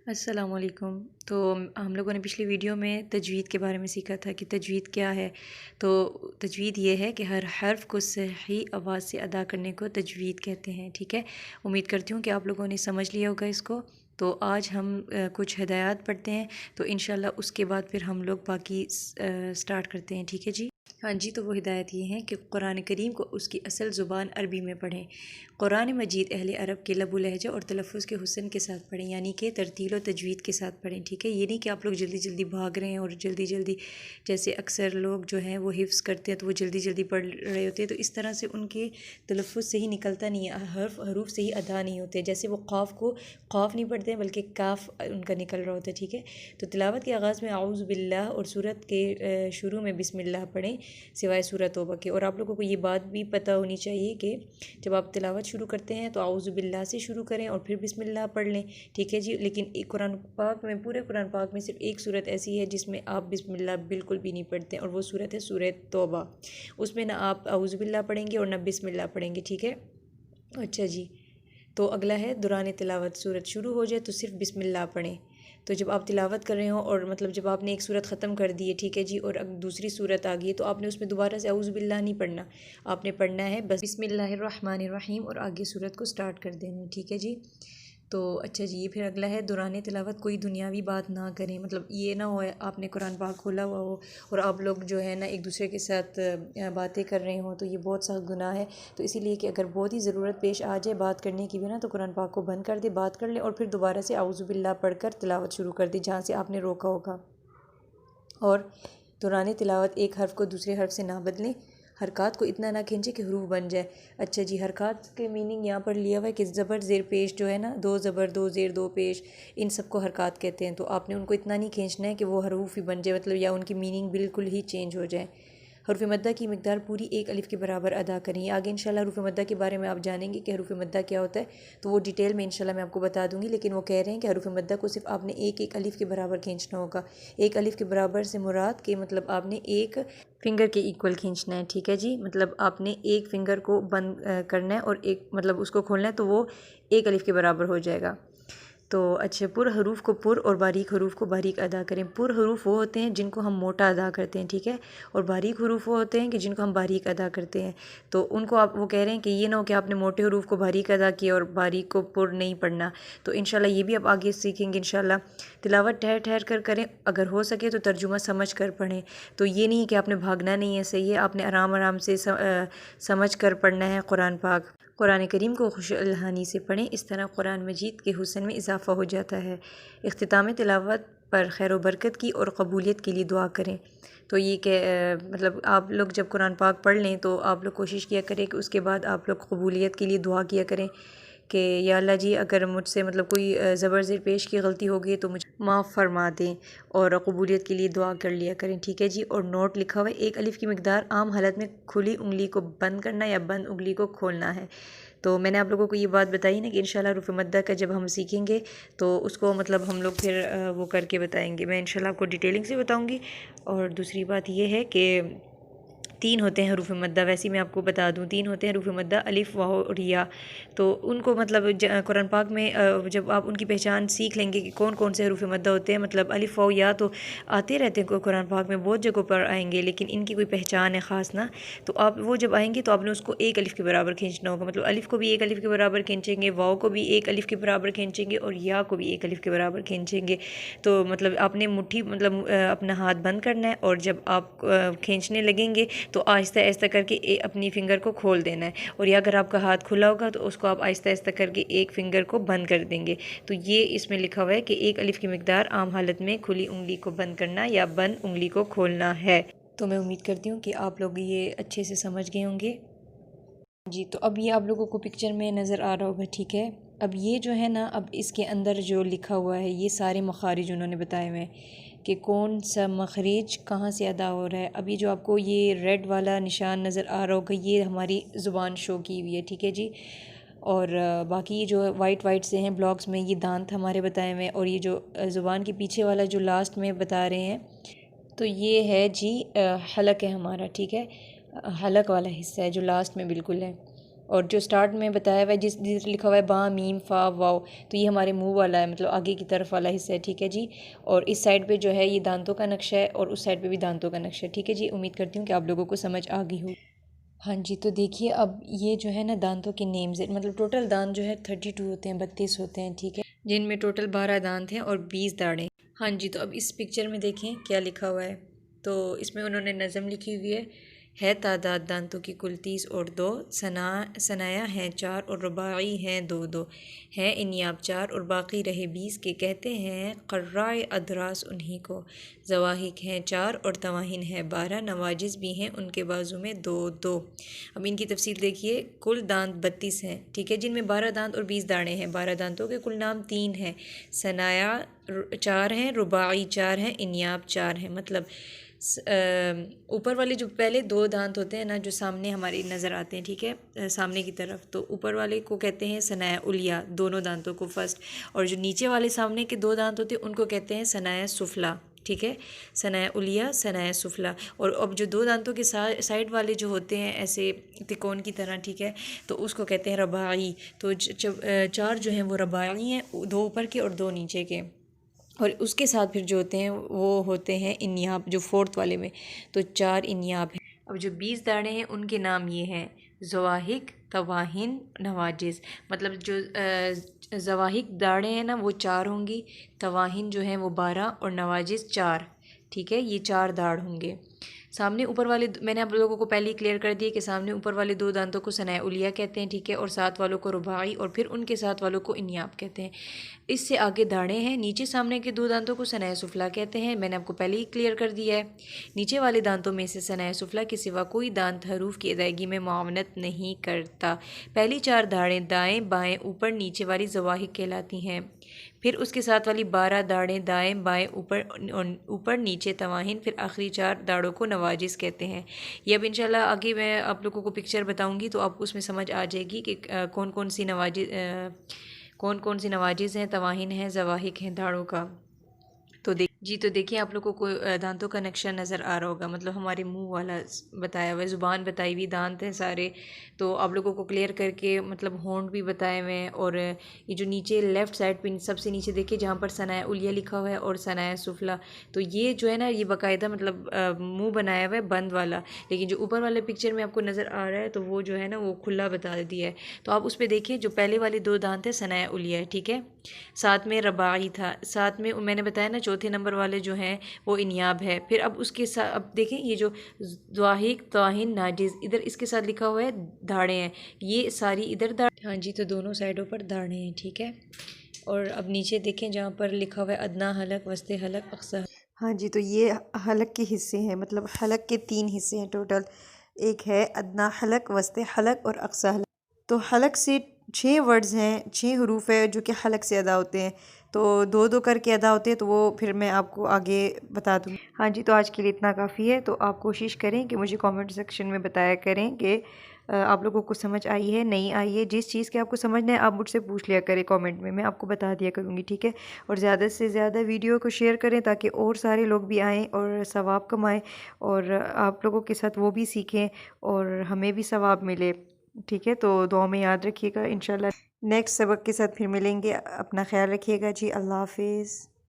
अस्सलामुअलैकुम। तो हम लोगों ने पिछली वीडियो में तजवीद के बारे में सीखा था कि तजवीद क्या है। तो तजवीद ये है कि हर हर्फ को सही आवाज़ से अदा करने को तजवीद कहते हैं। ठीक है, उम्मीद करती हूँ कि आप लोगों ने समझ लिया होगा इसको। तो आज हम कुछ हिदायत पढ़ते हैं, तो इंशाल्लाह उसके बाद फिर हम लोग बाकी स्टार्ट करते हैं। ठीक है जी। हाँ जी, तो वो हिदायत ये हैं कि कुरान करीम को उसकी असल ज़ुबान अरबी में पढ़ें। कुरान मजीद अहले अरब के लबो लहजा और तलफ़ुज़ के हुस्न के साथ पढ़ें, यानी कि तरतील और तजवीद के साथ पढ़ें। ठीक है, ये नहीं कि आप लोग जल्दी जल्दी भाग रहे हैं और जल्दी जल्दी, जैसे अक्सर लोग जो हैं वो हिफ्ज़ करते हैं तो वो जल्दी जल्दी पढ़ रहे होते हैं, तो इस तरह से उनके तलफ़ुज़ सही निकलता नहीं है, हरूफ सही अदा नहीं होते। जैसे वो क़ाफ़ को क़ाफ़ नहीं पढ़ते हैं बल्कि काफ़ उनका निकल रहा होता है। ठीक है, तो तिलावत के आगाज़ में आऊज़ बिल्लाह और सूरत के शुरू में बिस्मिल्लाह पढ़ें, सिवाय सूरत तौबा के। और आप लोगों को ये बात भी पता होनी चाहिए कि जब आप तिलावत शुरू करते हैं तो आऊज़ु बिल्लाह से शुरू करें और फिर बिस्मिल्लाह पढ़ लें। ठीक है जी, लेकिन एक कुरान पाक में, पूरे कुरान पाक में सिर्फ एक सूरत ऐसी है जिसमें आप बिस्मिल्लाह बिल्कुल भी नहीं पढ़ते, और वो सूरत है सूरत तौबा। उसमें ना आप आऊज़ु बिल्लाह पढ़ेंगे और ना बिस्मिल्लाह पढ़ेंगे। ठीक है, अच्छा जी। तो अगला है दौरान तिलावत सूरत शुरू हो जाए तो सिर्फ बिस्मिल्लाह पढ़ें। तो जब आप तिलावत कर रहे हो और मतलब जब आपने एक सूरत ख़त्म कर दी है, ठीक है जी, और अब दूसरी सूरत आ गई है, तो आपने उसमें दोबारा से औज़ु बिल्लाह नहीं पढ़ना। आपने पढ़ना है बस बिस्मिल्लाहिर्रहमानिर्रहीम और आगे सूरत को स्टार्ट कर देना है। ठीक है जी। तो अच्छा जी, ये फिर अगला है दौरान तिलावत कोई दुनियावी बात ना करें। मतलब ये ना हो आपने कुरान पाक खोला हुआ हो और आप लोग जो है ना एक दूसरे के साथ बातें कर रहे हो, तो ये बहुत सा गुनाह है। तो इसीलिए कि अगर बहुत ही ज़रूरत पेश आ जाए बात करने की भी ना, तो कुरान पाक को बंद कर दे, बात कर ले और फिर दोबारा से आऊज़ु बिल्लाह पढ़कर तिलावत शुरू कर दी जहाँ से आपने रोका होगा। और दौरान तिलावत एक हर्फ को दूसरे हर्फ से ना बदलें, हरकत को इतना ना खींचे कि हरूफ बन जाए। अच्छा जी, हरकत के मीनिंग यहाँ पर लिया हुआ है कि ज़बर ज़ेर पेश जो है ना, दो ज़बर दो ज़ेर दो पेश, इन सबको हरकत कहते हैं। तो आपने उनको इतना नहीं खींचना है कि वो हरूफ ही बन जाए, मतलब या उनकी मीनिंग बिल्कुल ही चेंज हो जाए। हरूफ मद्दा की मिकदार पूरी एक अलिफ़ के बराबर अदा करें। आगे इंशाल्लाह हरूफ मद्दा के बारे में आप जानेंगे कि हरूफ मद्दा क्या होता है, तो वो डिटेल में इंशाल्लाह मैं आपको बता दूंगी। लेकिन वो कह रहे हैं कि हरूफ मद्दा को सिर्फ आपने एक एक अलिफ़ के बराबर खींचना होगा। एक अलिफ़ के बराबर से मुराद के मतलब आपने एक फिंगर के इक्वल खींचना है। ठीक है जी, मतलब आपने एक फिंगर को बंद करना है और एक मतलब उसको खोलना है, तो वो एक अलिफ़ के बराबर हो जाएगा। तो अच्छे पुर हरूफ को पुर और बारीक हरूफ को बारीक अदा करें। पुर हरूफ वो होते हैं जिनको हम मोटा अदा करते हैं, ठीक है, और बारीक हरूफ वो होते हैं कि जिनको हम बारीक अदा करते हैं। तो उनको आप वो कह रहे हैं कि ये ना हो कि आपने मोटे हरूफ को बारीक अदा किया और बारीक को पुर नहीं पढ़ना। तो इंशाल्लाह ये भी आप आगे सीखेंगे इंशाल्लाह। तिलावत ठहर ठहर कर करें, अगर हो सके तो तर्जुमा समझ कर पढ़ें। तो ये नहीं कि आपने भागना नहीं है, सही है, आपने आराम आराम से समझ कर पढ़ना है कुरान पाक। कुरान करीम को खुशलहानी से पढ़ें, इस तरह कुरान मजीद के हुस्न में इजाफ़ा हो जाता है। इख्तिताम तिलावत पर खैर व बरकत की और कबूलियत के लिए दुआ करें। तो ये कि मतलब आप लोग जब कुरान पाक पढ़ लें तो आप लोग कोशिश किया करें कि उसके बाद आप लोग कबूलियत के लिए दुआ किया करें कि या अल्लाह जी, अगर मुझसे मतलब कोई ज़बर ज़ेर पेश की गलती हो गई तो मुझे माफ़ फरमा दें, और कबूलियत के लिए दुआ कर लिया करें। ठीक है जी। और नोट लिखा हुआ है, एक अलिफ़ की मिकदार आम हालत में खुली उंगली को बंद करना या बंद उंगली को खोलना है। तो मैंने आप लोगों को ये बात बताई ना कि इंशाल्लाह रूफ़ मद्दा का जब हम सीखेंगे तो उसको मतलब हम लोग फिर वो करके बताएंगे। मैं इंशाल्लाह आपको डिटेलिंग से बताऊंगी। और दूसरी बात ये है कि तीन होते हैं हरूफ मद्दा, वैसे ही मैं आपको बता दूं, तीन होते हैं हरूफ मद्दा, अलिफ़ वाव और या। तो उनको मतलब कुरान पाक में जब आप उनकी पहचान सीख लेंगे कि कौन कौन से हरूफ मद्दा होते हैं, मतलब अलिफ़ वाव या तो आते रहते हैं कुरान पाक में, बहुत जगहों पर आएंगे, लेकिन इनकी कोई पहचान है ख़ास ना। तो आप वो जब आएंगे तो आपने उसको एक अलिफ़ के बराबर खींचना होगा, मतलब अलिफ़ को भी एक अलिफ़ के बराबर खींचेंगे, वाव को भी एक अलिफ़ के बराबर खींचेंगे और या को भी एक अलिफ़ के बराबर खींचेंगे। तो मतलब आपने मुट्ठी मतलब अपना हाथ बंद करना है, और जब आप खींचने लगेंगे तो आहिस्ता आहिस्ता करके अपनी फिंगर को खोल देना है। और या अगर आपका हाथ खुला होगा तो उसको आप आहिस्ता आहिस्ता करके एक फिंगर को बंद कर देंगे। तो ये इसमें लिखा हुआ है कि एक अलिफ़ की मिकदार आम हालत में खुली उंगली को बंद करना या बंद उंगली को खोलना है। तो मैं उम्मीद करती हूँ कि आप लोग ये अच्छे से समझ गए होंगे जी। तो अब ये आप लोगों को पिक्चर में नज़र आ रहा होगा, ठीक है। अब ये जो है ना, अब इसके अंदर जो लिखा हुआ है ये सारे मखारिज उन्होंने बताए हुए हैं कि कौन सा मखरिज कहाँ से अदा हो रहा है। अब ये जो आपको ये रेड वाला निशान नज़र आ रहा होगा, ये हमारी ज़ुबान शो की हुई है, ठीक है जी। और बाकी ये जो वाइट वाइट से हैं ब्लॉक्स में, ये दांत हमारे बताए हुए हैं। और ये जो ज़ुबान के पीछे वाला जो लास्ट में बता रहे हैं, तो ये है जी हलक है हमारा, ठीक है, हलक वाला हिस्सा है जो लास्ट में बिल्कुल है। और जो स्टार्ट में बताया हुआ है जिस लिखा हुआ है बा मीम फा वाव, तो ये हमारे मुंह वाला है, मतलब आगे की तरफ वाला हिस्सा है, ठीक है जी। और इस साइड पे जो है ये दांतों का नक्शा है और उस साइड पे भी दांतों का नक्शा है, ठीक है जी। उम्मीद करती हूँ कि आप लोगों को समझ आ गई हो। हाँ जी, तो देखिए अब ये जो है ना दांतों के नेम्स है, मतलब टोटल दांत जो है 32 होते हैं, 32 होते हैं, ठीक है, जिनमें टोटल 12 दांत हैं और 20 दाढ़ें। हाँ जी, तो अब इस पिक्चर में देखें क्या लिखा हुआ है। तो इसमें उन्होंने नज़म लिखी हुई है तादाद दांतों की कुल 30 और 2, सनाया हैं 4 और रुबाई हैं 2 2, हैं इनियाब 4 और बाकी रहे 20 के, कहते हैं कर्राए अदरास उन्हीं को, जवाहिक हैं 4 और तवाहिन हैं 12, नवाजिस भी हैं उनके बाजू में 2 2। अब इनकी तफसील देखिए। कुल दांत 32 हैं, ठीक है, जिनमें 12 दांत और 20 दाढ़ें हैं। 12 दांतों के कुल नाम 3 हैं, सनाया 4 हैं, रुबाई 4 हैं, इनियाब 4 हैं। मतलब ऊपर वाले जो पहले 2 दांत होते हैं ना, जो सामने हमारी नज़र आते हैं, ठीक है, सामने की तरफ, तो ऊपर वाले को कहते हैं सनाया उलिया, दोनों दांतों को फर्स्ट। और जो नीचे वाले सामने के 2 दांत होते हैं उनको कहते हैं सनाया सुफला, ठीक है, सनाया उलिया सनाया सुफला। और अब जो 2 दांतों के साइड वाले जो होते हैं ऐसे तिकोन की तरह, ठीक है, तो उसको कहते हैं रबाई। तो 4 जो हैं वो रबाई हैं, 2 ऊपर के और 2 नीचे के। और उसके साथ फिर जो होते हैं वो होते हैं इनियाब, जो 4th वाले में, तो 4 इनियाब हैं। अब जो 20 दाढ़ें हैं उनके नाम ये हैं जवाहिक, तवाहिन, नवाजिस। मतलब जो जवाहिक दाढ़ें हैं ना वो 4 होंगी, तवाहिन जो हैं वो 12 और नवाजिस 4, ठीक है, ये 4 दाढ़ होंगे। सामने ऊपर वाले, मैंने आप लोगों को पहले ही क्लियर कर दिया कि सामने ऊपर वाले 2 दांतों को सनाया उलिया कहते हैं, ठीक है, और साथ वालों को रुबाई और फिर उनके साथ वालों को इनियाब कहते हैं। इससे आगे दाढ़ें हैं, नीचे सामने के 2 दांतों को सनाया सुफला कहते हैं, मैंने आपको पहले ही क्लियर कर दिया है। नीचे वाले दांतों में से सनाया सुफला के सिवा कोई दांत हरूफ की अदायगी में मुआवनत नहीं करता। पहली 4 दाढ़ें दाएँ बाएँ ऊपर नीचे वाली जवाहिक कहलाती हैं। फिर उसके साथ वाली 12 दाढ़ें दाएं बाएं ऊपर नीचे तवाहिन, फिर आखिरी 4 दाढ़ों को नवाजिस कहते हैं। ये अब इंशाल्लाह आगे मैं आप लोगों को पिक्चर बताऊंगी तो आपको उसमें समझ आ जाएगी कि कौन कौन सी नवाजिस हैं, तवाहिन हैं, जवाहिक हैं दाढ़ों का। तो देखिए आप लोगों को दांतों का नक्शा नज़र आ रहा होगा, मतलब हमारे मुंह वाला बताया हुआ है, ज़ुबान बताई हुई, दांत हैं सारे। तो आप लोगों को क्लियर करके मतलब होंठ भी बताए हुए हैं। और ये जो नीचे लेफ़्ट साइड पे सबसे नीचे देखिए जहाँ पर सनाया उलिया लिखा हुआ है और सनाया सुफला, तो ये जो है ना ये बाकायदा मतलब मुँह बनाया हुआ है बंद वाला। लेकिन जो ऊपर वाले पिक्चर में आपको नज़र आ रहा है तो वो जो है ना वो खुला बता दिया है। तो आप उस पर देखिए, जो पहले वाले 2 दांत है सनाया उलिया है, ठीक है, साथ में रबाई था, साथ में मैंने बताया ना चौथे नंबर वाले जो हैं वो इनियाब है। फिर अब उसके साथ अब देखें ये जो ज़वाहिक तवाहिन नाजिज़, इधर इसके साथ लिखा हुआ है दाढ़ें हैं, ये सारी इधर दाढ़, हाँ जी, तो दोनों साइडों पर दाढ़ें हैं, ठीक है। और अब नीचे देखें जहाँ पर लिखा हुआ है अदना हलक, वस्ते हलक, अक्सा। हाँ जी, तो ये हलक के हिस्से हैं, मतलब हलक के 3 हिस्से हैं टोटल। एक है अदना हलक, वस्ते हलक और अक्सा हलक। तो हलक से 6 वर्ड्स हैं, 6 हरूफ है जो कि हलक से अदा होते हैं। तो 2 2 करके अदा होते हैं, तो वो फिर मैं आपको आगे बता दूँगी। हाँ जी, तो आज के लिए इतना काफ़ी है। तो आप कोशिश करें कि मुझे कमेंट सेक्शन में बताया करें कि आप लोगों को समझ आई है नहीं आई है। जिस चीज़ के आपको समझना है आप मुझसे पूछ लिया करें कमेंट में, मैं आपको बता दिया करूँगी, ठीक है। और ज़्यादा से ज़्यादा वीडियो को शेयर करें ताकि और सारे लोग भी आएँ और सवाब कमाएँ, और आप लोगों के साथ वो भी सीखें और हमें भी सवाब मिले, ठीक है। तो दुआ में याद रखिएगा। इंशाल्लाह नेक्स्ट सबक के साथ फिर मिलेंगे। अपना ख्याल रखिएगा जी। अल्लाह हाफिज़।